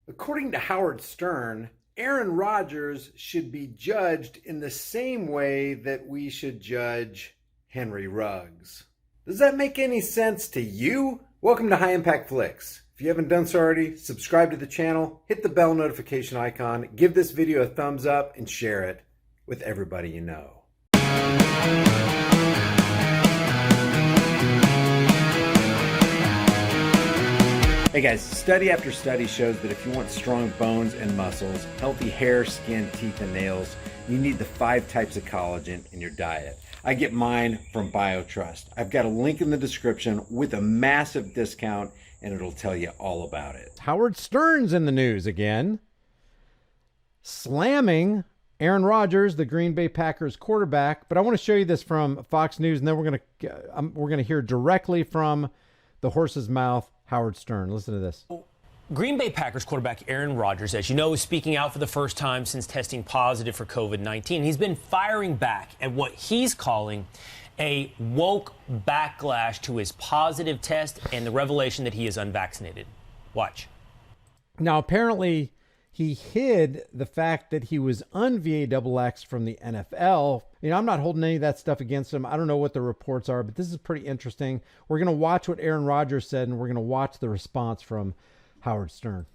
According to Howard Stern, Aaron Rodgers should be judged in the same way that we should judge Henry Ruggs. Does that make any sense to you? Welcome to High Impact Flicks. If you haven't done so already, subscribe to the channel, hit the bell notification icon, give this video a thumbs up, and share it with everybody you know. Hey guys, study after study shows that if you want strong bones and muscles, healthy hair, skin, teeth, and nails, you need the 5 types of collagen in your diet. I get mine from BioTrust. I've got a link in the description with a massive discount, and it'll tell you all about it. Howard Stern's in the news again, slamming Aaron Rodgers, the Green Bay Packers quarterback. But I want to show you this from Fox News, and then we're gonna hear directly from the horse's mouth, Howard Stern. Listen to this. Green Bay Packers quarterback Aaron Rodgers, as you know, is speaking out for the first time since testing positive for COVID-19. He's been firing back at what he's calling a woke backlash to his positive test and the revelation that he is unvaccinated. Watch. Now, apparently, he hid the fact that he was un-VAXXed from the NFL. You know, I'm not holding any of that stuff against him. I don't know what the reports are, but this is pretty interesting. We're going to watch what Aaron Rodgers said, and we're going to watch the response from Howard Stern.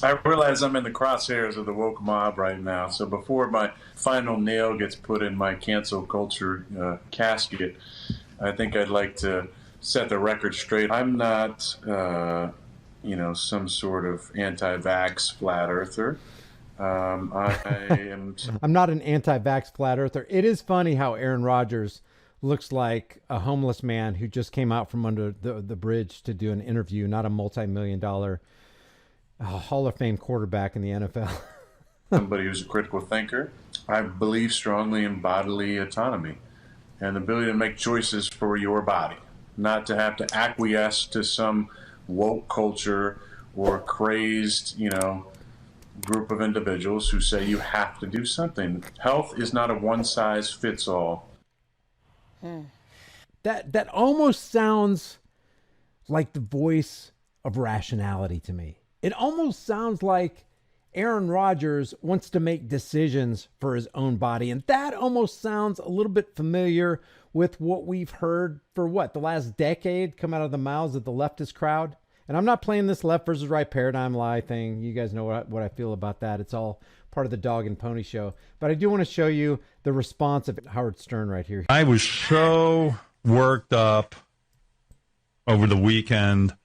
I realize I'm in the crosshairs of the woke mob right now, so before my final nail gets put in my cancel culture casket, I think I'd like to set the record straight. I'm not, some sort of anti-vax flat earther. I am. I'm not an anti-vax flat earther. It is funny how Aaron Rodgers looks like a homeless man who just came out from under the bridge to do an interview, not a multi-million-dollar Hall of Fame quarterback in the NFL. Somebody who's a critical thinker. I believe strongly in bodily autonomy and the ability to make choices for your body, not to have to acquiesce to some woke culture or crazed, group of individuals who say you have to do something. Health is not a one-size-fits-all. That almost sounds like the voice of rationality to me. It almost sounds like Aaron Rodgers wants to make decisions for his own body. And that almost sounds a little bit familiar with what we've heard for the last decade come out of the mouths of the leftist crowd. And I'm not playing this left versus right paradigm lie thing. You guys know what I feel about that. It's all part of the dog and pony show. But I do want to show you the response of Howard Stern right here. I was so worked up over the weekend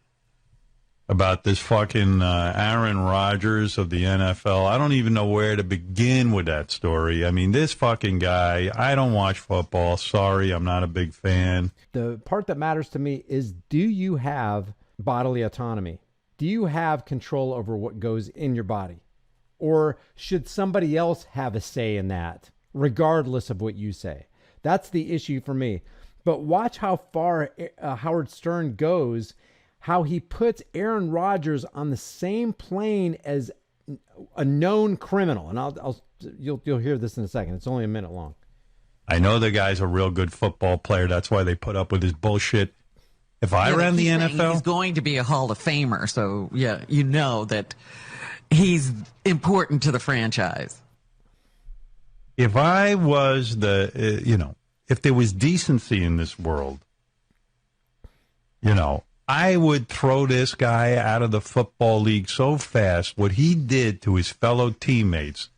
about this fucking Aaron Rodgers of the NFL. I don't even know where to begin with that story. I mean, this fucking guy, I don't watch football. Sorry, I'm not a big fan. The part that matters to me is, do you have bodily autonomy? Do you have control over what goes in your body? Or should somebody else have a say in that, regardless of what you say? That's the issue for me. But watch how far Howard Stern goes, how he puts Aaron Rodgers on the same plane as a known criminal. And you'll hear this in a second. It's only a minute long. I know the guy's a real good football player. That's why they put up with his bullshit. If I ran the NFL, he's going to be a Hall of Famer. So yeah, you know that he's important to the franchise. If I was if there was decency in this world, I would throw this guy out of the football league so fast. What he did to his fellow teammates.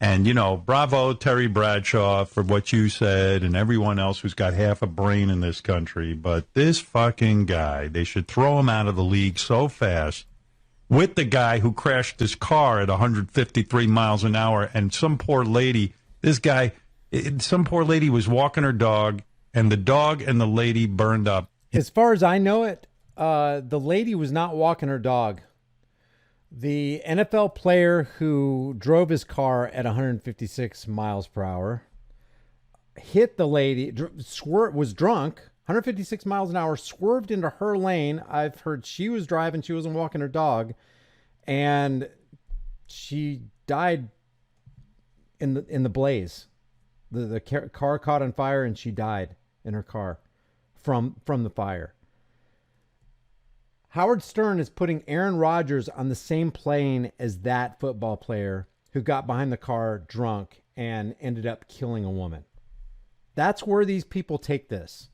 And, bravo, Terry Bradshaw, for what you said, and everyone else who's got half a brain in this country. But this fucking guy, they should throw him out of the league so fast with the guy who crashed his car at 153 miles an hour. And some poor lady, some poor lady was walking her dog, and the dog and the lady burned up. As far as I know it, the lady was not walking her dog. The NFL player who drove his car at 156 miles per hour hit the lady, was drunk, 156 miles an hour, swerved into her lane. I've heard she was driving, she wasn't walking her dog, and she died in the blaze. The car caught on fire, and she died in her car from the fire. Howard Stern is putting Aaron Rodgers on the same plane as that football player who got behind the car drunk and ended up killing a woman. That's where these people take this.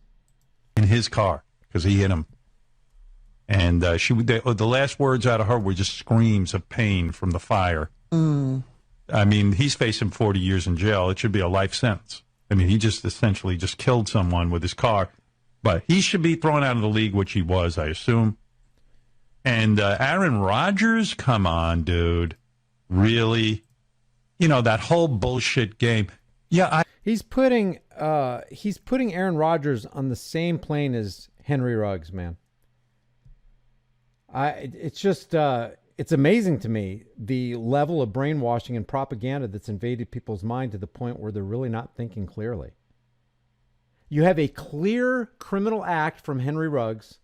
In his car, because he hit him. And the last words out of her were just screams of pain from the fire. I mean, he's facing 40 years in jail. It should be a life sentence. I mean, he just essentially just killed someone with his car. But he should be thrown out of the league, which he was, I assume. And Aaron Rodgers, come on, dude. Really? You know, that whole bullshit game. Yeah, He's putting Aaron Rodgers on the same plane as Henry Ruggs, man. It's just it's amazing to me the level of brainwashing and propaganda that's invaded people's mind to the point where they're really not thinking clearly. You have a clear criminal act from Henry Ruggs.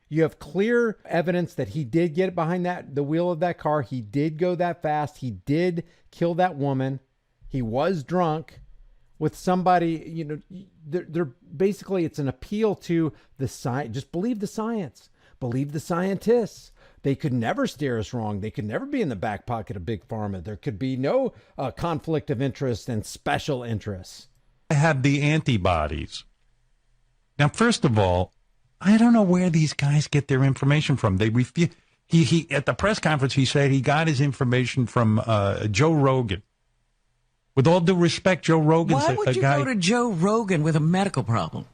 You have clear evidence that he did get behind the wheel of that car. He did go that fast. He did kill that woman. He was drunk with somebody, you know, they're basically, it's an appeal to the science. Just believe the science. Believe the scientists. They could never steer us wrong. They could never be in the back pocket of Big Pharma. There could be no conflict of interest and special interests. I have the antibodies. Now, first of all, I don't know where these guys get their information from. They refuse. He at the press conference, he said he got his information from Joe Rogan. With all due respect, Joe Rogan's Why would you go to Joe Rogan with a medical problem?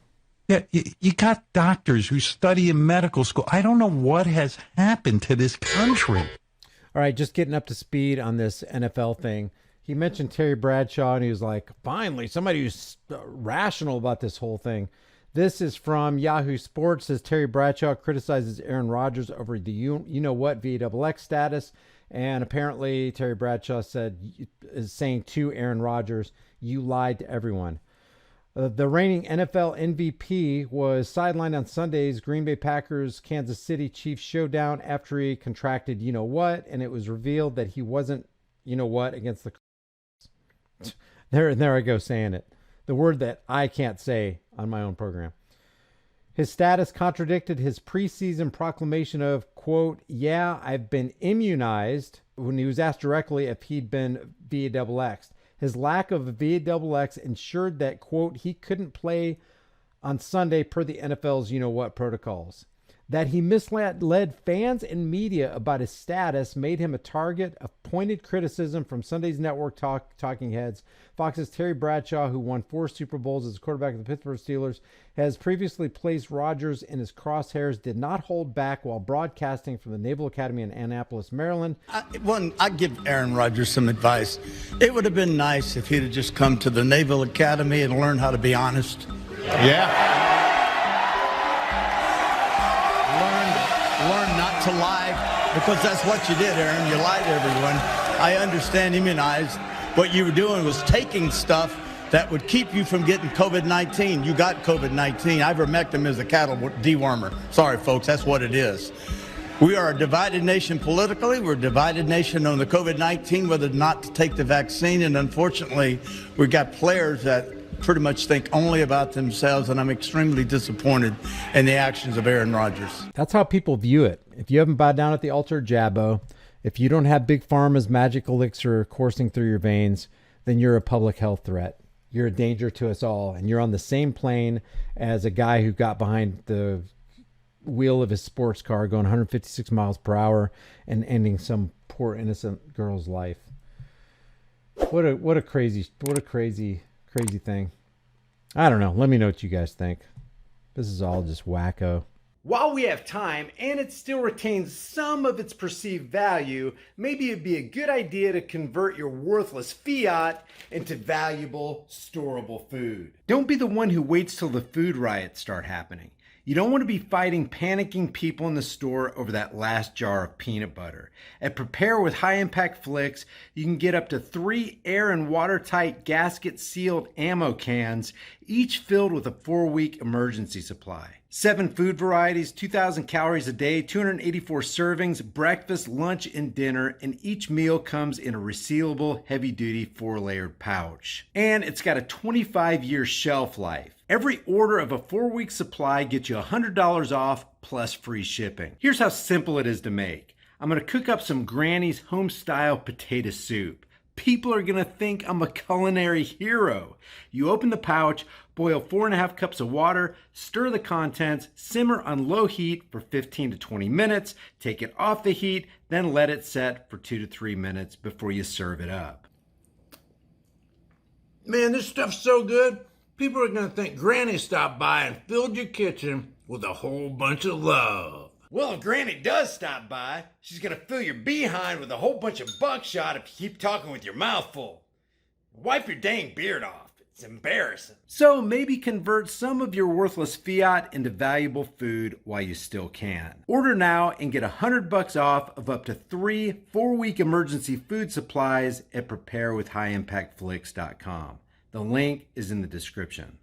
Yeah, you got doctors who study in medical school. I don't know what has happened to this country. All right, just getting up to speed on this NFL thing. He mentioned Terry Bradshaw, and he was like, finally, somebody who's rational about this whole thing. This is from Yahoo Sports. Says Terry Bradshaw criticizes Aaron Rodgers over the you-know-what VAXX status. And apparently Terry Bradshaw is saying to Aaron Rodgers, you lied to everyone. The reigning NFL MVP was sidelined on Sunday's Green Bay Packers Kansas City Chiefs showdown after he contracted you-know-what, and it was revealed that he wasn't you-know-what against the There I go saying it. The word that I can't say on my own program. His status contradicted his preseason proclamation of, quote, yeah, I've been immunized, when he was asked directly if he'd been VAXX. His lack of VAXX ensured that, quote, he couldn't play on Sunday per the NFL's you-know-what protocols. That he misled fans and media about his status made him a target of pointed criticism from Sunday's network talking heads. Fox's Terry Bradshaw, who won 4 Super Bowls as a quarterback of the Pittsburgh Steelers, has previously placed Rodgers in his crosshairs, did not hold back while broadcasting from the Naval Academy in Annapolis, Maryland. I'd give Aaron Rodgers some advice. It would have been nice if he'd have just come to the Naval Academy and learned how to be honest. Yeah. Learn not to lie, because that's what you did, Aaron. You lied to everyone. I understand immunized. What you were doing was taking stuff that would keep you from getting COVID-19. You got COVID-19. Ivermectin is a cattle dewormer. Sorry, folks, that's what it is. We are a divided nation politically. We're a divided nation on the COVID-19, whether or not to take the vaccine. And unfortunately, we've got players that pretty much think only about themselves, and I'm extremely disappointed in the actions of Aaron Rodgers. That's how people view it. If you haven't bowed down at the altar of Jabbo, if you don't have Big Pharma's magic elixir coursing through your veins, then you're a public health threat. You're a danger to us all, and you're on the same plane as a guy who got behind the wheel of his sports car going 156 miles per hour and ending some poor innocent girl's life. What a crazy thing. I don't know. Let me know what you guys think. This is all just wacko. While we have time and it still retains some of its perceived value, maybe it'd be a good idea to convert your worthless fiat into valuable, storable food. Don't be the one who waits till the food riots start happening. You don't want to be fighting panicking people in the store over that last jar of peanut butter. At Prepare with High Impact Flicks, you can get up to 3 air and watertight gasket-sealed ammo cans, each filled with a 4-week emergency supply. 7 food varieties, 2,000 calories a day, 284 servings, breakfast, lunch, and dinner, and each meal comes in a resealable, heavy-duty 4-layered pouch. And it's got a 25-year shelf life. Every order of a 4-week supply gets you $100 off plus free shipping. Here's how simple it is to make. I'm going to cook up some Granny's home-style potato soup. People are going to think I'm a culinary hero. You open the pouch, boil 4.5 cups of water, stir the contents, simmer on low heat for 15 to 20 minutes, take it off the heat, then let it set for 2 to 3 minutes before you serve it up. Man, this stuff's so good, people are going to think Granny stopped by and filled your kitchen with a whole bunch of love. Well, if Granny does stop by, she's going to fill your behind with a whole bunch of buckshot if you keep talking with your mouth full. Wipe your dang beard off. It's embarrassing. So maybe convert some of your worthless fiat into valuable food while you still can. Order now and get $100 off of up to 3 4-week emergency food supplies at preparewithhighimpactflix.com. The link is in the description.